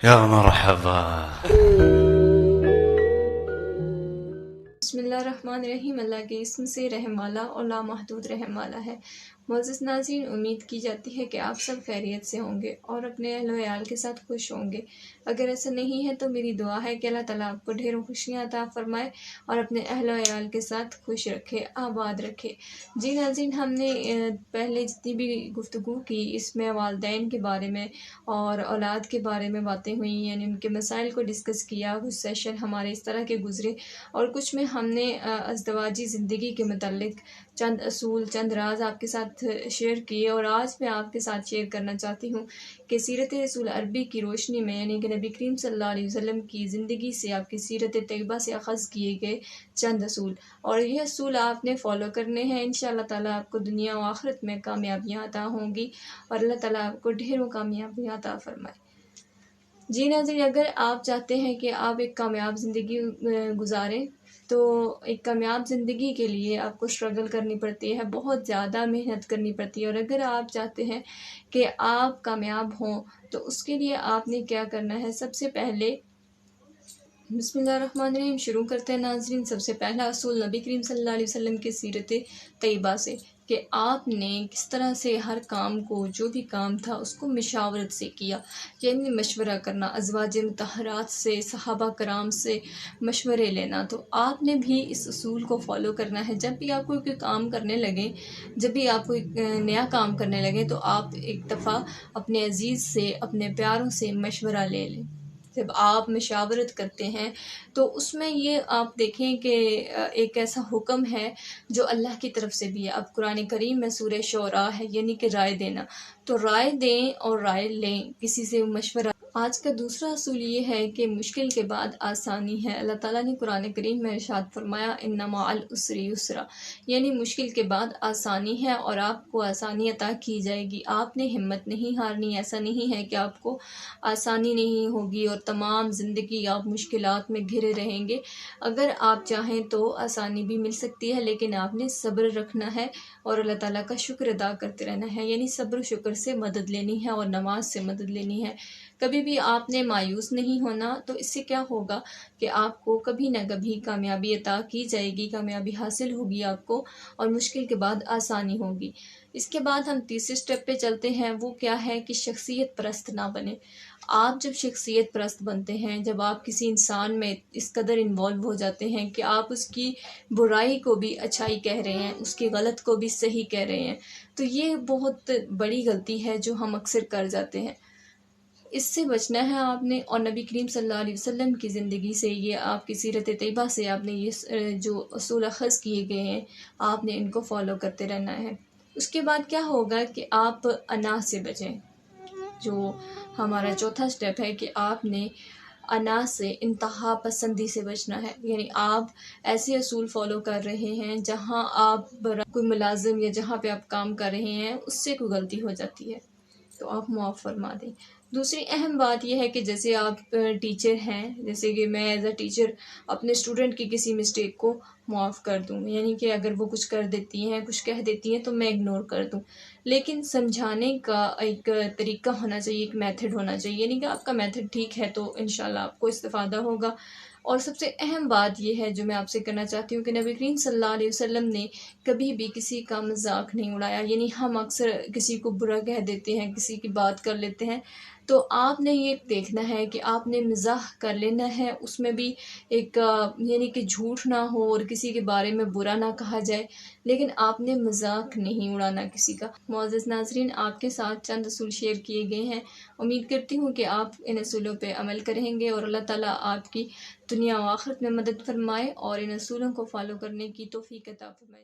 या मरहबा। बिस्मिल्लाहिर्रहमानिर्रहीम। अल्लाह के इस्म से रहम वाला और लामहदूद रहम वाला है। मोअज़्ज़ज़ नाज़रीन, उम्मीद की जाती है कि आप सब खैरियत से होंगे और अपने अहल व अयाल के साथ खुश होंगे। अगर ऐसा नहीं है तो मेरी दुआ है कि अल्लाह ताला आपको ढेरों खुशियाँ अता फ़रमाए और अपने अहल व अयाल के साथ खुश रखे, आबाद रखे। जी नाज़रीन, हमने पहले जितनी भी गुफ्तगू की इसमें वालिदैन के बारे में और औलाद के बारे में बातें हुई, यानी उनके मसाइल को डिस्कस किया। कुछ सेशन हमारे इस तरह के गुज़रे और कुछ में हमने अज़दवाजी ज़िंदगी के मुतल्लिक़ चंद असूल, चंद राज़ आपके साथ शेयर किए। और आज मैं आपके साथ शेयर करना चाहती हूँ कि सीरत रसूल अरबी की रोशनी में, यानी कि नबी करीम सल्लल्लाहु अलैहि वसल्लम की ज़िंदगी से, आपकी सीरत तैयबा से अख़ज़ किए गए चंद असूल, और ये असूल आपने फ़ॉलो करने हैं। इंशाअल्लाह ताला आपको दुनिया व आख़िरत में कामयाबियाँ अता होंगी और अल्लाह ताला आपको ढेरों कामयाबियाँ अता फ़रमाए। जी नाज़रीन, अगर आप चाहते हैं कि आप एक कामयाब ज़िंदगी गुज़ारें, तो एक कामयाब ज़िंदगी के लिए आपको स्ट्रगल करनी पड़ती है, बहुत ज़्यादा मेहनत करनी पड़ती है। और अगर आप चाहते हैं कि आप कामयाब हों, तो उसके लिए आपने क्या करना है? सबसे पहले बिस्मिल्लाहिर्रहमानिर्रहीम शुरू करते हैं नाज़रीन। सबसे पहला असूल नबी करीम सल्लल्लाहु अलैहि वसल्लम की सीरत तैयबा से, कि आपने किस तरह से हर काम को, जो भी काम था उसको मशावरत से किया, यानी मशवरा करना, अज़वाज मुतहरात से, सहाबा कराम से मशवरे लेना। तो आपने भी इस असूल को फ़ॉलो करना है। जब भी आप कोई काम करने लगें, जब भी आप कोई नया काम करने लगें, तो आप एक दफ़ा अपने अज़ीज़ से, अपने प्यारों से मशवरा ले लें। जब आप मशावरत करते हैं तो उसमें ये आप देखें कि एक ऐसा हुक्म है जो अल्लाह की तरफ से भी है। अब कुरान करीम में सूरह शूरा है, यानी कि राय देना, तो राय दें और राय लें, किसी से मशवरा। आज का दूसरा असूल ये है कि मुश्किल के बाद आसानी है। अल्लाह ताला ने कुरान करीम में इरशाद फरमाया, इन्ना मअल उसरि युस्रा, यानी मुश्किल के बाद आसानी है और आपको आसानी अता की जाएगी। आपने हिम्मत नहीं हारनी। ऐसा नहीं है कि आपको आसानी नहीं होगी और तमाम ज़िंदगी आप मुश्किलात में घिरे रहेंगे। अगर आप चाहें तो आसानी भी मिल सकती है, लेकिन आपने सब्र रखना है और अल्लाह ताला का शुक्र अदा करते रहना है, यानी सब्र शुक्र से मदद लेनी है और नमाज से मदद लेनी है। कभी भी आपने मायूस नहीं होना। तो इससे क्या होगा कि आपको कभी ना कभी कामयाबी अता की जाएगी, कामयाबी हासिल होगी आपको, और मुश्किल के बाद आसानी होगी। इसके बाद हम तीसरे स्टेप पे चलते हैं। वो क्या है कि शख्सियत परस्त ना बने। आप जब शख्सियत परस्त बनते हैं, जब आप किसी इंसान में इस कदर इन्वॉल्व हो जाते हैं कि आप उसकी बुराई को भी अच्छाई कह रहे हैं, उसकी गलत को भी सही कह रहे हैं, तो ये बहुत बड़ी गलती है जो हम अक्सर कर जाते हैं। इससे बचना है आपने। और नबी करीम सल्लल्लाहु अलैहि वसल्लम की ज़िंदगी से, ये आपकी सीरत तैयबा से आपने ये जो असूल अख़ज़ किए गए हैं, आपने इनको फ़ॉलो करते रहना है। उसके बाद क्या होगा कि आप अना से बचें। जो हमारा चौथा स्टेप है कि आपने अना से, इंतहा पसंदी से बचना है। यानी आप ऐसे असूल फ़ॉलो कर रहे हैं जहाँ आप कोई मुलाजिम या जहाँ पे आप काम कर रहे हैं उससे कोई गलती हो जाती है तो आप मुआफ़ फरमा दें। दूसरी अहम बात यह है कि जैसे आप टीचर हैं, जैसे कि मैं एज़ अ टीचर अपने स्टूडेंट की किसी मिस्टेक को मुआफ़ कर दूँ, यानी कि अगर वो कुछ कर देती हैं, कुछ कह देती हैं, तो मैं इग्नोर कर दूँ। लेकिन समझाने का एक तरीका होना चाहिए, एक मेथड होना चाहिए, यानी कि आपका मेथड ठीक है तो इंशाल्लाह आपको इस्तिफ़ादा होगा। और सबसे अहम बात ये है जो मैं आपसे करना चाहती हूँ कि नबी करीम सल्लल्लाहु अलैहि वसल्लम ने कभी भी किसी का मज़ाक नहीं उड़ाया। यानी हम अक्सर किसी को बुरा कह देते हैं, किसी की बात कर लेते हैं, तो आपने ये देखना है कि आपने मज़ाक कर लेना है, उसमें भी एक यानी कि झूठ ना हो और किसी के बारे में बुरा ना कहा जाए, लेकिन आपने मज़ाक नहीं उड़ाना किसी का। मुअज़्ज़ज़ नाज़रीन, आपके साथ चंद असूल शेयर किए गए हैं। उम्मीद करती हूँ कि आप इन असूलों पे अमल करेंगे और अल्लाह ताला आपकी दुनिया व आखिरत में मदद फरमाए और इन असूलों को फ़ॉलो करने की तौफ़ीक अता फरमाए।